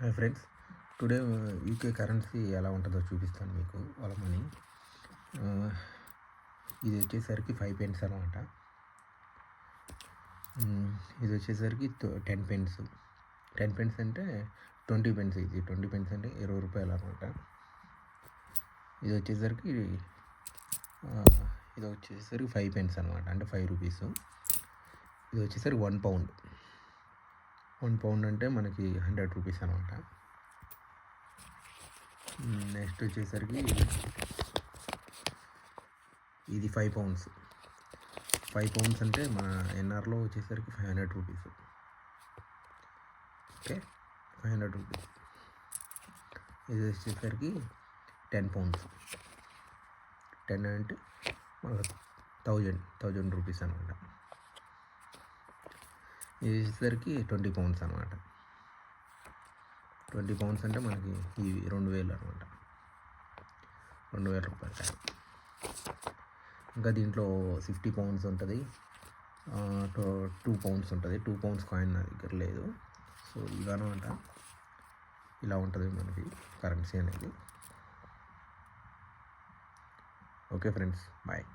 Hi friends, today UK currency ఎలా ఉంటుందో చూపిస్తాను మీకు. వాళ్ళ మనీ ఇది వచ్చేసరికి 5 పెన్స్ అనమాట. ఇది వచ్చేసరికి 10 పెన్స్. 10 పెన్స్ అంటే 20 పెన్స్. ఇది 20 పెన్స్ అంటే 20 రూపాయలు అనమాట. ఇది వచ్చేసరికి 5 పెన్స్ అనమాట, అంటే 5 రూపీస్. ఇది వచ్చేసరికి 1 పౌండ్. 1 పౌండ్ అంటే మనకి 100 రూపీస్ అనమాట. నెక్స్ట్ వచ్చేసరికి ఇది 5 పౌండ్స్. 5 పౌండ్స్ అంటే మన ఎన్ఆర్లో వచ్చేసరికి 500 రూపీస్. Okay, 500 rupees. ఇది వచ్చేసరికి 10 పౌండ్స్. 10 అంటే మనకు 1000 రూపీస్ అనమాట. ఇది వచ్చేసరికి 20 పౌండ్స్ అనమాట. 20 పౌండ్స్ అంటే మనకి ఇవి 2000 అనమాట. 2000 రూపాయలు. ఇంకా దీంట్లో 50 పౌండ్స్ ఉంటుంది, 2 పౌండ్స్ ఉంటుంది. 2 పౌండ్స్ కాయిన్ నా దగ్గర లేదు. సో ఇవన్నమాట, ఇలా ఉంటుంది మనకి కరెన్సీ అనేది. Okay friends, bye.